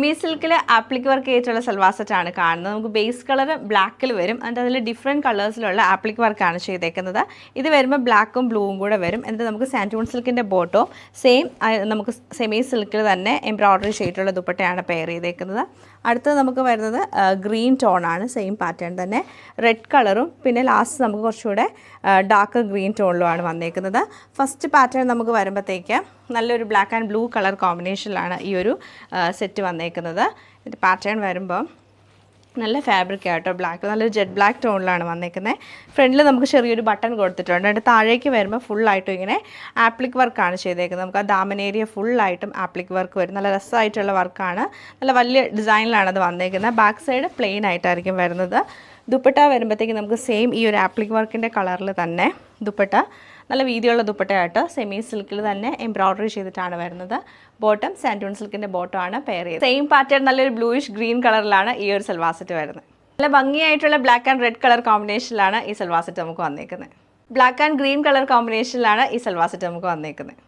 Semi സിൽക്കിൽ appliqué work ചെയ്തിട്ടുള്ള സൽവാർ സെറ്റാണ് കാണുന്നത്. നമുക്ക് ബേസ് കളർ ബ്ലാക്കിൽ വരും, എന്നിട്ട് അതിൽ ഡിഫറെൻറ്റ് കളേഴ്സിലുള്ള ആപ്ലിക് വർക്കാണ് ചെയ്തേക്കുന്നത്. ഇത് വരുമ്പോൾ ബ്ലാക്കും ബ്ലൂവും കൂടെ വരും. എന്നിട്ട് നമുക്ക് സാൻറ്റൂൺ സിൽക്കിൻ്റെ ബോട്ടോ സെയിം നമുക്ക് സെമി സിൽക്കിൽ തന്നെ എംബ്രോയ്ഡറി ചെയ്തിട്ടുള്ള ദുപ്പട്ടയാണ് പെയർ ചെയ്തേക്കുന്നത്. അടുത്തത് നമുക്ക് വരുന്നത് ഗ്രീൻ ടോണാണ്, സെയിം പാറ്റേൺ തന്നെ റെഡ് കളറും പിന്നെ ലാസ്റ്റ് നമുക്ക് കുറച്ചുകൂടെ ഡാർക്ക് ഗ്രീൻ ടോണിലുമാണ് വന്നേക്കുന്നത്. ഫസ്റ്റ് പാറ്റേൺ നമുക്ക് വരുമ്പോഴത്തേക്ക് നല്ലൊരു ബ്ലാക്ക് ആൻഡ് ബ്ലൂ കളർ കോമ്പിനേഷനിലാണ് ഈ ഒരു സെറ്റ് വന്നേക്കുന്നത്. ഇതിൻ്റെ പാറ്റേൺ വരുമ്പം നല്ല ഫാബ്രിക് ആയിട്ടോ, ബ്ലാക്ക് നല്ലൊരു ജെറ്റ് ബ്ലാക്ക് ടോണിലാണ് വന്നേക്കുന്നത്. ഫ്രണ്ടിൽ നമുക്ക് ചെറിയൊരു ബട്ടൺ കൊടുത്തിട്ടുണ്ട്. എന്നിട്ട് താഴേക്ക് വരുമ്പോൾ ഫുള്ളായിട്ടും ഇങ്ങനെ ആപ്ലിക് വർക്കാണ് ചെയ്തേക്കുന്നത്. നമുക്ക് ആ ദാമൻ ഏരിയ ഫുള്ളായിട്ടും ആപ്ലിക് വർക്ക് വരും. നല്ല രസമായിട്ടുള്ള വർക്കാണ്, നല്ല വലിയ ഡിസൈനിലാണ് അത് വന്നേക്കുന്നത്. ബാക്ക് സൈഡ് പ്ലെയിൻ ആയിട്ടായിരിക്കും വരുന്നത്. ദുപ്പട്ട വരുമ്പോഴത്തേക്ക് നമുക്ക് സെയിം ഈ ഒരു ആപ്ലിക് വർക്കിൻ്റെ കളറിൽ തന്നെ ദുപ്പട്ട നല്ല വീതിയുള്ള ദുപ്പട്ടയായിട്ട് സെമി സിൽക്കിൽ തന്നെ എംബ്രോയ്ഡറി ചെയ്തിട്ടാണ് വരുന്നത്. ബോട്ടം സാൻറ്റൂൺ സിൽക്കിൻ്റെ ബോട്ടം ആണ് പെയർ ചെയ്തത്. സെയിം പാറ്റേൺ നല്ലൊരു ബ്ലൂയിഷ് ഗ്രീൻ കളറിലാണ് ഈ ഒരു സൽവാർ സെറ്റ് വരുന്നത്. നല്ല ഭംഗിയായിട്ടുള്ള ബ്ലാക്ക് ആൻഡ് റെഡ് കളർ കോമ്പിനേഷനിലാണ് ഈ സൽവാർ സെറ്റ് നമുക്ക് വന്നേക്കുന്നത്. ബ്ലാക്ക് ആൻഡ് ഗ്രീൻ കളർ കോമ്പിനേഷനിലാണ് ഈ സൽവാർ സെറ്റ് നമുക്ക് വന്നേക്കുന്നത്.